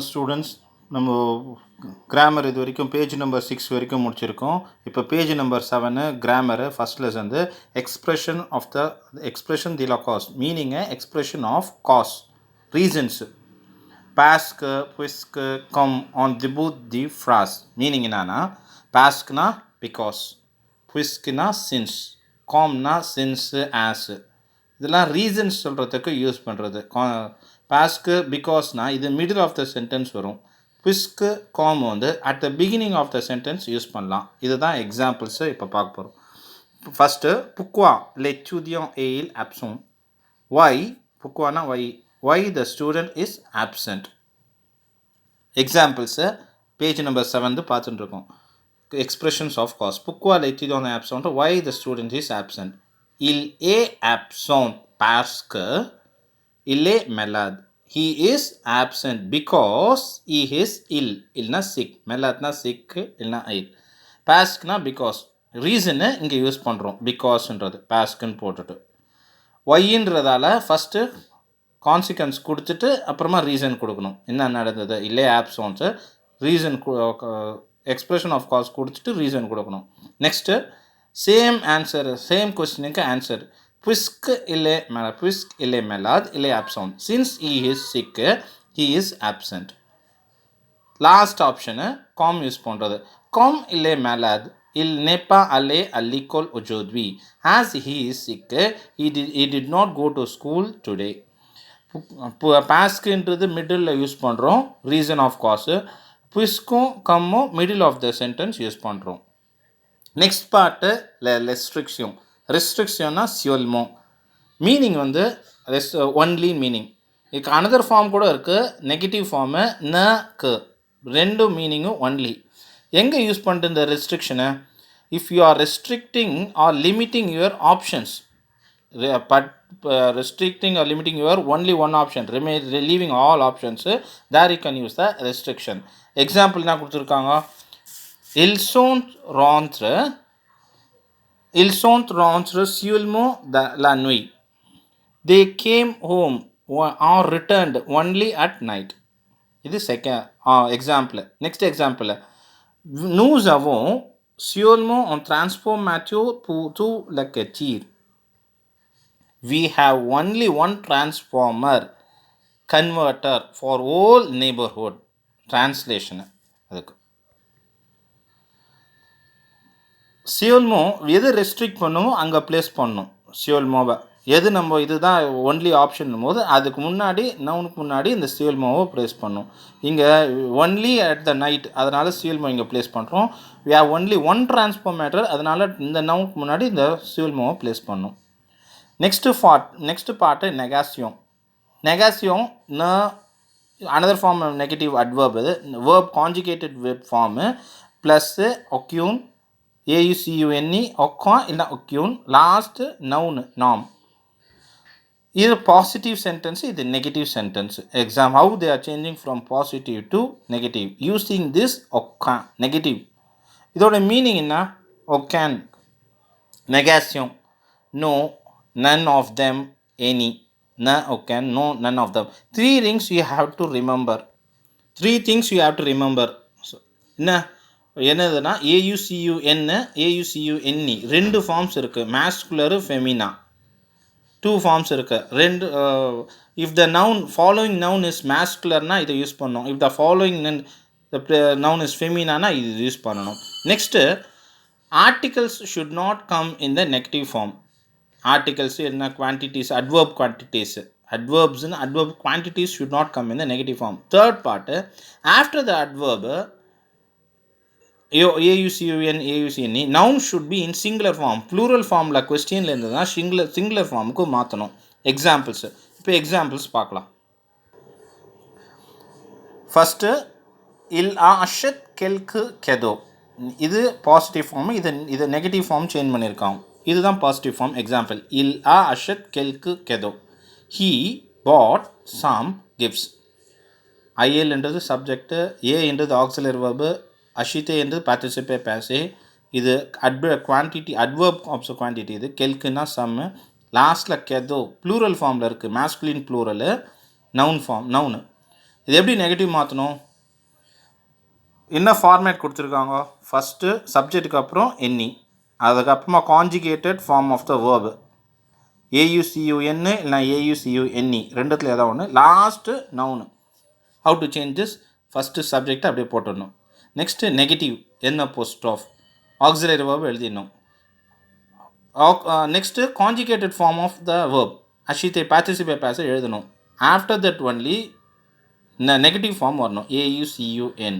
Students நம்ம grammar இது வரைக்கும் பேஜ் நம்பர் 6 வரைக்கும் முடிச்சிருக்கோம். இப்போ page number 7 grammar first lesson வந்து எக்ஸ்பிரஷன் தி cause meaning expression of cause reasons பாஸ்க்கு புஸ்க்கு கம் ஆன் தி பூத் தி ஃப்ராஸ் மீனிங் என்னன்னா பாஸ்க்னா பிகாஸ், புஸ்க்குனா சின்ஸ், காம்னா சின்ஸு ஆஸு இதெல்லாம் ரீசன்ஸ் சொல்கிறதுக்கு யூஸ் பண்ணுறது. பாஸ்க்கு பிகாஸ்னா இது மிடில் ஆஃப் த சென்டென்ஸ் வரும். புஸ்க்கு காம் வந்து at the beginning of the sentence use பண்ணலாம். இதுதான் எக்ஸாம்பிள்ஸு இப்போ பார்க்க போகிறோம். ஃபஸ்ட்டு புக்வா லெச்சுதியம் ஏயில் ஆப்சன். ஒய் புக்வானா why the student is absent. Examples page number 7 பார்த்துட்டு இருக்கோம். Expressions of cause. Pourquoi l'étudiant est absent? Why the student is absent? Il est absent parce que il est malade. He is absent because he is ill. Illna sick. Malade na sick. Illna ill. Parce na because. Reason இங்கே use பண்ணுறோம். பிகாஸ்ன்றது பாஸ்க்குன்னு போட்டுட்டு ஒய்ன்றதால first consequence கொடுத்துட்டு அப்புறமா reason கொடுக்கணும். என்ன நடந்தது இல்லை ஆப்சன்ஸு reason expression of cos கொடுத்துட்டு ரீசன் கொடுக்கணும். நெக்ஸ்ட்டு சேம் ஆன்சர் சேம் கொஸ்டினுக்கு ஆன்சர் புஸ்க் இல்லை புஸ்க் இல்லை மெலாத் இல்லை ஆப்சன்ட். சின்ஸ் ஹி இஸ் சிக்கு he is absent. Last option com use பண்ணுறது. காம் இல்லை மெலாத் il n'est pas allé à l'école aujourd'hui as he is sick he did not go to school today. பாஸ்க்குன்றது middle use பண்ணுறோம் reason of cause. புஸ்க்கும் கம்மும் middle of the sentence use பண்ணுறோம். Next part ரெஸ்ட்ரிக்ஷன்னா சியோல்மோ meaning வந்து only meaning. இதுக்கு another form கூட இருக்குது நெகட்டிவ் ஃபார்மு ந கு ரெண்டு மீனிங்கும் ஒன்லி. எங்கே யூஸ் பண்ணிட்டு இந்த ரெஸ்ட்ரிக்ஷனை if you are restricting or limiting your options restricting or limiting your only one option leaving all options there you can use the restriction. Example na kuduthirukanga ils sont rentrés seulement la nuit. They came home or returned only at night. இது second example. Next example, nous avons seulement un transport mature pour tout le quartier. We have only one transformer converter for whole neighborhood. Translation அதுக்கு சியோல்மோ எது restrict பண்ணுமோ அங்கே place பண்ணணும். சியோல்மோவை எது நம்ம இதுதான் only option போது அதுக்கு முன்னாடி நவுனுக்கு முன்னாடி இந்த சியோல்மோவை ப்ளேஸ் பண்ணணும். இங்கே ஒன்லி அட் த நைட் அதனால் சியோல்மோ இங்கே ப்ளேஸ் பண்ணுறோம். we have only one transformator அதனால் இந்த நவுனுக்கு முன்னாடி இந்த சியோல்மோவை ப்ளேஸ் பண்ணணும். Next part negation. Negation another form of negative adverb verb conjugated verb form plus occune aucune occon இல்ல occune last noun norm. இது positive sentence, இது negative sentence. Exam how they are changing from positive to negative using this occon negative. இதோட meaning என்ன? occon negation no none of them any no okay no none of them. Three things you have to remember. So என்னதுன்னா aucune ரெண்டு forms இருக்குது. Masculine feminine two forms இருக்குது. ரெண்டு if the noun following noun is மேஸ்குலர்னா இதை use பண்ணணும். If the following noun is ஃபெமினானா இது யூஸ் பண்ணணும். Next articles should not come in the negative form. Articles என்ன quantities adverb quantities adverbs and adverb quantities should not come in the negative form. Third part after the adverb aucune noun should be in singular form. Plural form la question la irundha singular form ku maathano. Examples இப்போ examples பார்க்கலாம். first il a acheté quelque cadeau இது positive form. இது negative form change பண்ணியிருக்காங்க. இதுதான் positive form. Example இல் ஆ அஷத் கெல்கு கெதோ ஹீ பாட் சம் கிஃப்ட்ஸ். ஐஎல்ன்றது சப்ஜெக்டு, ஏன்றது ஆக்சிலரி வெர்பு, அஷித்தே என்றது பார்ட்டிசிபே பேசே. இது குவான்டிட்டி அட்வர்ப் ஆஃப் குவான்டிட்டி. இது கெல்குன்னா சம்மு. லாஸ்ட்டில் கெதோ ப்ளூரல் ஃபார்மில் இருக்குது. Masculine plural noun form noun. இது எப்படி நெகட்டிவ் மாற்றணும்? என்ன ஃபார்மேட் கொடுத்துருக்காங்க? ஃபஸ்ட்டு சப்ஜெக்ட்டுக்கு அப்புறம் எண்ணி, அதுக்கப்புறமா conjugated form of the verb AUCUN இல்லைனா AUCUNE ரெண்டுத்தில் ஏதாவது ஒன்று, last noun. How to change this? First சப்ஜெக்டை அப்படியே போட்டுடணும். நெக்ஸ்ட்டு நெகட்டிவ் என் அப்போஸ்ட்ராஃப் ஆக்சிலரி வேர்பு எழுதிடணும். Next conjugated form of the verb அஷித்தை பார்ட்டிசிபேட் பேச எழுதணும். After that only negative form வரணும், AUCUN.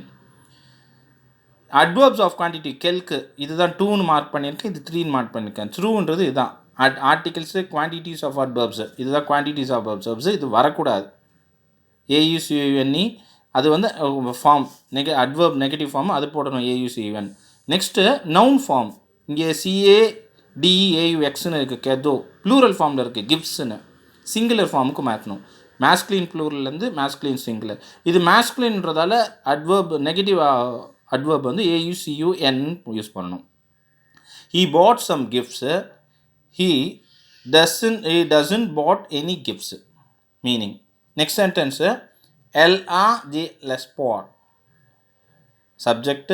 அட்வர்ப்ஸ் ஆஃப் குவான்டிட்டி கெல்க்கு இதுதான் 2ன்னு மார்க் பண்ணியிருக்கேன், இது 3ன்னு மார்க் பண்ணியிருக்கேன். த்ரூன்றது இதுதான் ஆர்டிகல்ஸு குவான்டிட்டிஸ் ஆஃப் அட்வர்ப்ஸு, இதுதான் குவான்டிட்டிஸ் ஆஃப் அட்வர்ப்ஸு, இது வரக்கூடாது. AUCUNE அது வந்து ஃபார்ம் அட்வர்ப் நெகட்டிவ் ஃபார்ம் அது போடணும் AUCUN. நெக்ஸ்ட்டு நவுன் ஃபார்ம் இங்கே CADEAUXன்னு இருக்குது, கெதோ ப்ளூரல் ஃபார்மில் இருக்குது, கிஃப்ட்ஸுன்னு சிங்குலர் ஃபார்முக்கு மாற்றணும். மேஸ்குலின் ப்ளூரல்லேருந்து மேஸ்குலின் சிங்குலர். இது மேஸ்குலின்றதால அட்வர்ப் நெகட்டிவ் அட்வர்ப் வந்து AUCUN யூஸ் பண்ணணும். He bought some gifts. He doesn't bought any gifts. Meaning. Next sentence. LAJ sport. Subject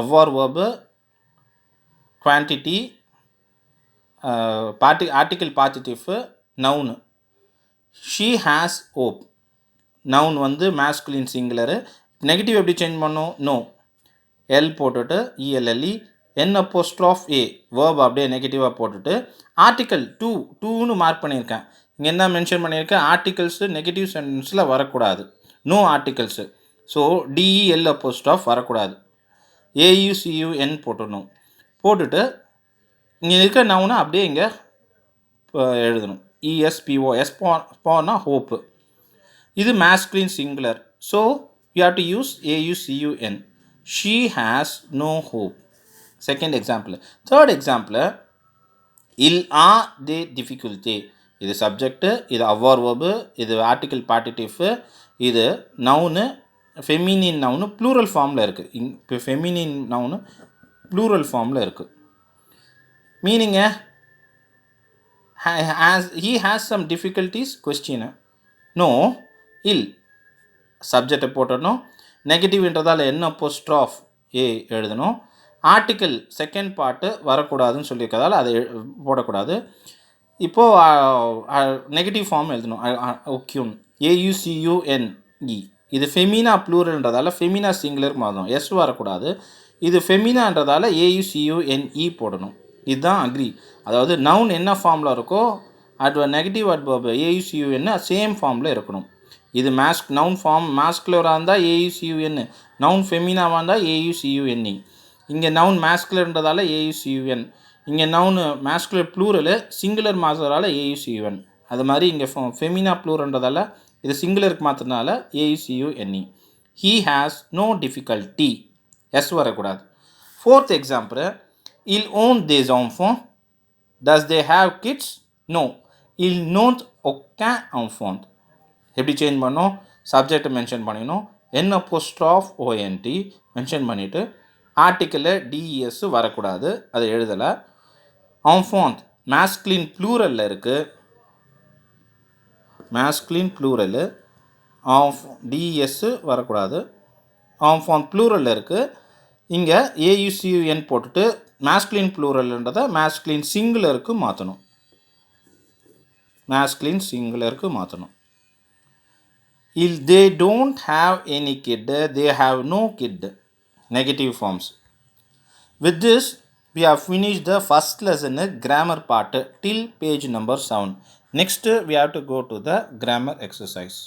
avoir verb quantity article partitive noun. She has hope. Noun வந்து masculine singular. Negative எப்படி change பண்ணணும்? No L போட்டுட்டு ELLE N அப்போஸ்ட்ராஃப் A verb அப்படியே நெகட்டிவாக போட்டுட்டு article டூன்னு mark பண்ணியிருக்கேன். இங்கே என்ன மென்ஷன் பண்ணியிருக்கேன்? ஆர்டிகல்ஸு நெகட்டிவ் சென்டென்ஸில் வரக்கூடாது, நோ ஆர்டிகல்ஸு. ஸோ DEL அப்போஸ்ட்ராஃப் வரக்கூடாது, AUCUN போட்டுடணும். போட்டுட்டு இங்கே இருக்க நவுனை அப்படியே இங்கே எழுதணும், ESPO. எஸ்போனா ஹோப்பு. இது masculine singular. So you have to use AUCUN. She has no hope. Second example. Third example. Il a des difficultés. இது சப்ஜெக்ட், இது avoir verb, இது ஆர்டிக்கல் பார்ட்டிட்டிவ், இது நவுனு ஃபெமினின் நவுனு ப்ளூரல் ஃபார்மில் இருக்குது. இப்போ ஃபெமினின் நவுனு ப்ளூரல் ஃபார்மில் இருக்குது. மீனிங்க he has some difficulties question. No, இல் சப்ஜெக்டை போட்டணும். நெகட்டிவ்ன்றதால் N அப்போஸ்ட்ராஃப் A எழுதணும். ஆர்டிக்கல் செகண்ட் பார்ட்டு வரக்கூடாதுன்னு சொல்லியிருக்கதால் அதை போடக்கூடாது. இப்போது நெகட்டிவ் ஃபார்ம் எழுதணும், ஓகேன் AUCUNE. இது ஃபெமினா ப்ளூரல்ன்றதால ஃபெமினா சிங்குலருக்கு மாறும், எஸ் வரக்கூடாது. இது ஃபெமினான்றதால AUCUNE போடணும். இதுதான் அக்ரி. அதாவது நவுன் என்ன ஃபார்மில் இருக்கோ நெகட்டிவ் அட்வர்ப் AUCUN சேம் ஃபார்மில் இருக்கணும். இது நவுன் ஃபார்ம் மாஸ்குலராக இருந்தால் AUCUN, நவுன் ஃபெமினாவாக இருந்தால் AUCUNE. இங்கே நவுன் மாஸ்குலர்ன்றதால AUCUN, இங்கே நவுன் மாஸ்குலர் ப்ளூரலு சிங்குலர் மாற்றுறதால AUCUN. அது மாதிரி இங்கே ஃபெமினா ப்ளூரன்றதால இது சிங்குலருக்கு மாற்றுறதுனால AUCUNE. He has no difficulty, S வரக்கூடாது. Fourth example. Il own des enfants. Does they have kids? No. Il n'ont aucun enfant. எப்படி சேஞ்ச் பண்ணோம்? சப்ஜெக்டை மென்ஷன் பண்ணிடணும், N அப்போஸ்ட்ராஃப் ONT மென்ஷன் பண்ணிவிட்டு ஆர்டிக்கலில் DES வரக்கூடாது, அதை எழுதலை. enfant மேஸ்குலின் ப்ளூரலில் இருக்குது, மேஸ்குலின் ப்ளூரலு DES வரக்கூடாது, enfant ப்ளூரலில் இருக்குது. இங்கே AUCUN போட்டுட்டு மேஸ்குலின் ப்ளூரல்ன்றதை மேஸ்குலின் சிங்குலருக்கு மாற்றணும், மேஸ்குலின் சிங்குலருக்கு மாற்றணும். If they don't have any kid, they have no kid. Negative forms. With this, we have finished the first lesson, grammar part, till page number 7. Next, we have to go to the grammar exercise.